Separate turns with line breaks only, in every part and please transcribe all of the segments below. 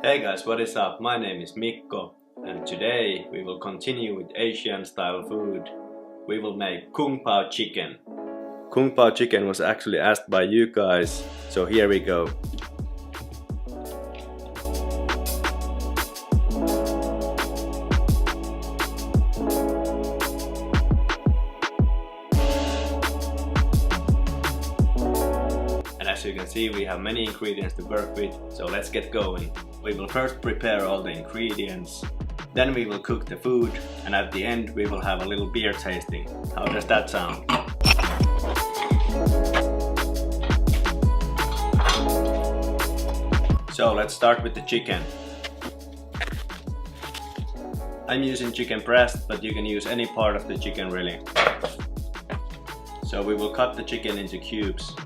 Hey guys, what is up? My name is Mikko and today we will continue with Asian style food. We will make Kung Pao Chicken. Kung Pao Chicken was actually asked by you guys, so here we go. As you can see, we have many ingredients to work with, so let's get going. We will first prepare all the ingredients, then we will cook the food, and at the end we will have a little beer tasting. How does that sound? So let's start with the chicken. I'm using chicken breast, but you can use any part of the chicken really. So we will cut the chicken into cubes.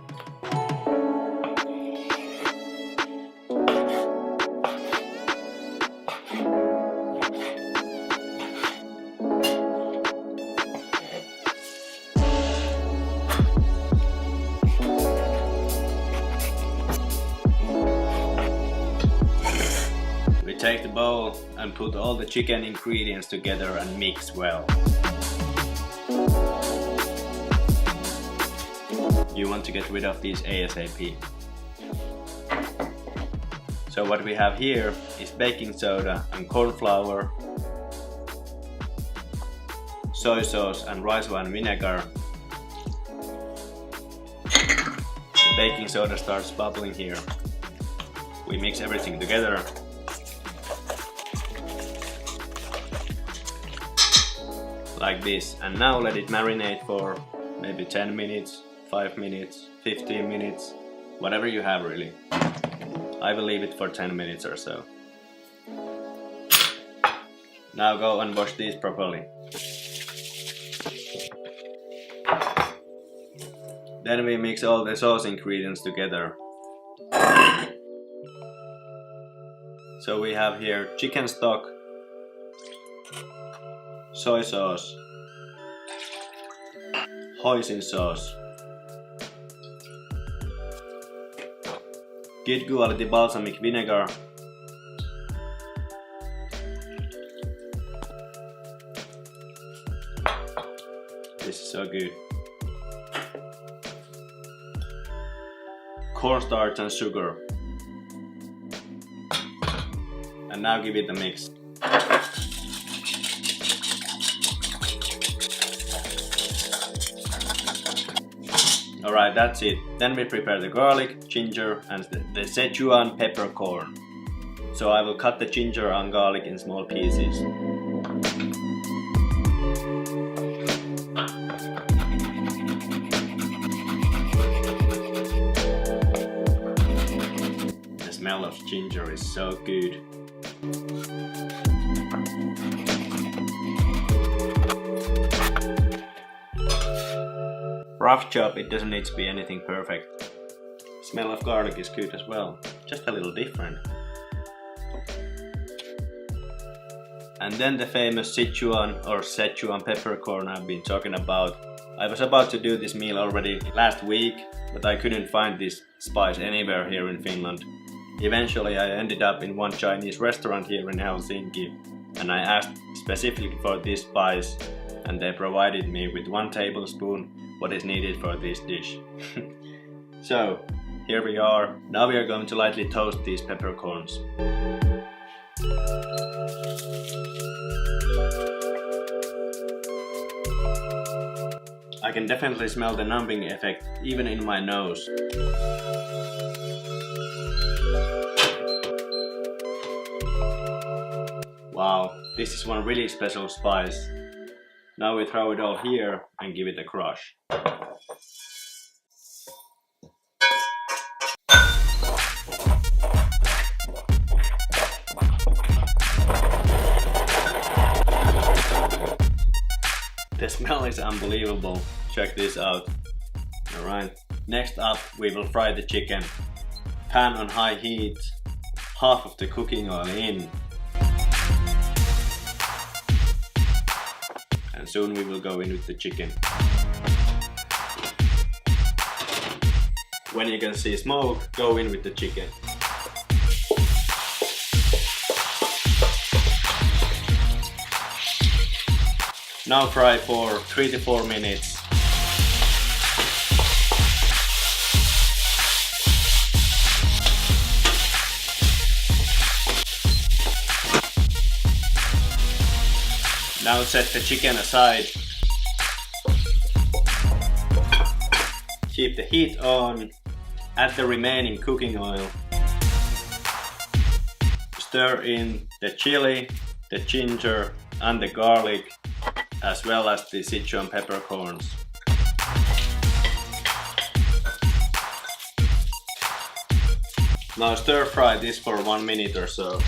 Take the bowl and put all the chicken ingredients together and mix well. You want to get rid of these ASAP. So what we have here is baking soda and corn flour, soy sauce and rice wine vinegar. The baking soda starts bubbling here. We mix everything together. Like this, and now let it marinate for maybe 10 minutes, 5 minutes, 15 minutes, whatever you have really. I will leave it for 10 minutes or so. Now go and wash these properly. Then we mix all the sauce ingredients together. So we have here chicken stock, soy sauce, hoisin sauce, good quality balsamic vinegar, this is so good, cornstarch and sugar, and now give it a mix. Alright, that's it. Then we prepare the garlic, ginger and the Sichuan peppercorn. So I will cut the ginger and garlic in small pieces. The smell of ginger is so good. Rough chop, it doesn't need to be anything perfect. Smell of garlic is good as well, just a little different. And then the famous Sichuan or Sichuan peppercorn I've been talking about. I was about to do this meal already last week, but I couldn't find this spice anywhere here in Finland. Eventually I ended up in one Chinese restaurant here in Helsinki, and I asked specifically for this spice, and they provided me with 1 tablespoon what is needed for this dish. So, here we are. Now we are going to lightly toast these peppercorns. I can definitely smell the numbing effect even in my nose. Wow, this is one really special spice. Now we throw it all here and give it a crush. The smell is unbelievable. Check this out. Alright. Next up we will fry the chicken. Pan on high heat. Half of the cooking oil in. And soon we will go in with the chicken. When you can see smoke, go in with the chicken. Now fry for 3 to 4 minutes. Now set the chicken aside. Keep the heat on. Add the remaining cooking oil. Stir in the chili, the ginger and the garlic, as well as the Sichuan peppercorns. Now stir fry this for 1 minute or so.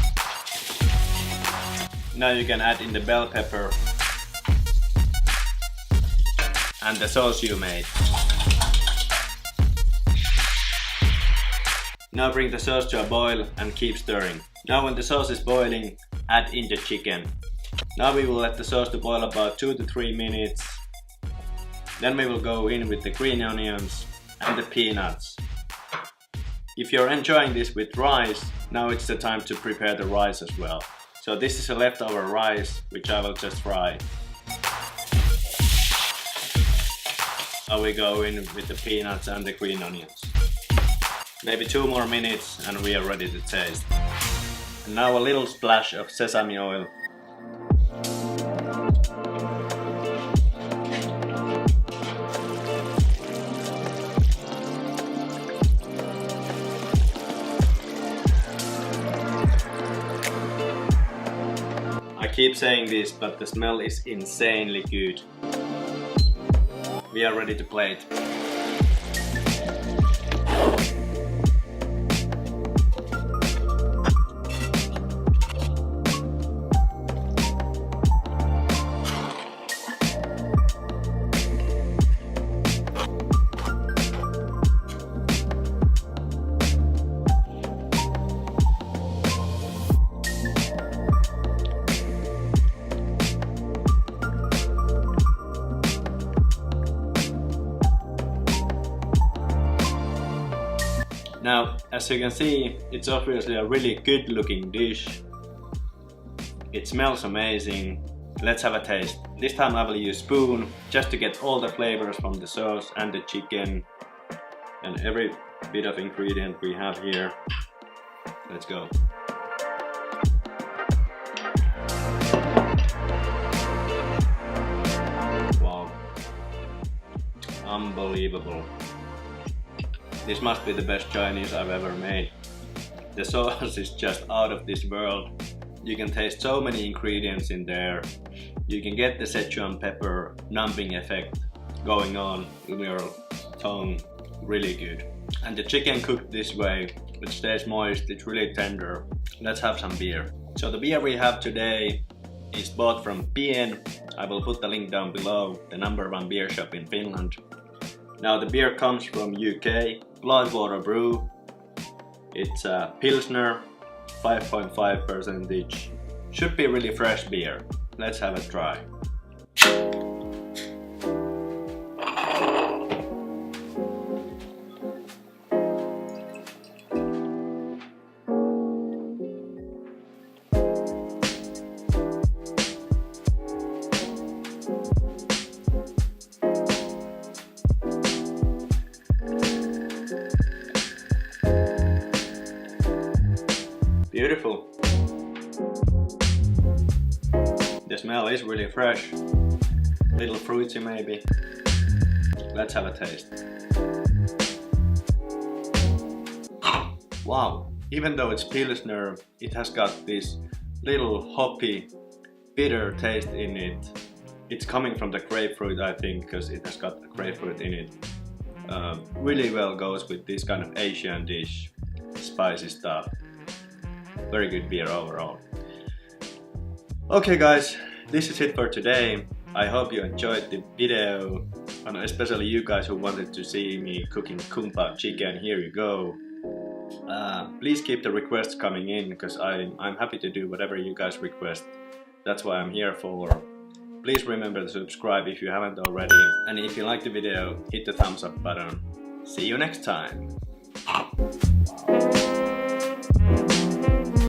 Now you can add in the bell pepper and the sauce you made. Now bring the sauce to a boil and keep stirring. Now when the sauce is boiling, add in the chicken. Now we will let the sauce to boil about 2 to 3 minutes. Then we will go in with the green onions and the peanuts. If you're enjoying this with rice, now it's the time to prepare the rice as well. So this is a leftover rice, which I will just fry. Now we go in with the peanuts and the green onions. Maybe 2 more minutes and we are ready to taste. And now a little splash of sesame oil. I keep saying this, but the smell is insanely good. We are ready to plate. Now, as you can see, it's obviously a really good looking dish. It smells amazing. Let's have a taste. This time I will use spoon just to get all the flavors from the sauce and the chicken and every bit of ingredient we have here. Let's go. Wow. Unbelievable. This must be the best Chinese I've ever made. The sauce is just out of this world. You can taste so many ingredients in there. You can get the Sichuan pepper numbing effect going on in your tongue. Really good. And the chicken cooked this way, it stays moist, it's really tender. Let's have some beer. So the beer we have today is bought from Bien. I will put the link down below, the #1 beer shop in Finland. Now the beer comes from UK, Bloodwater Brew. It's a Pilsner, 5.5%. Should be really fresh beer. Let's have a try. Beautiful. The smell is really fresh. Little fruity maybe. Let's have a taste. Wow, even though it's Pilsner, it has got this little hoppy, bitter taste in it. It's coming from the grapefruit, I think, because it has got the grapefruit in it. Really well goes with this kind of Asian dish, spicy stuff. Very good beer overall. Okay guys, this is it for today. I hope you enjoyed the video, and especially you guys who wanted to see me cooking Pao Chicken. Here you go. Please keep the requests coming in, because I'm happy to do whatever you guys request. That's what I'm here for. Please remember to subscribe if you haven't already, and if you like the video, hit the thumbs up button. See you next time.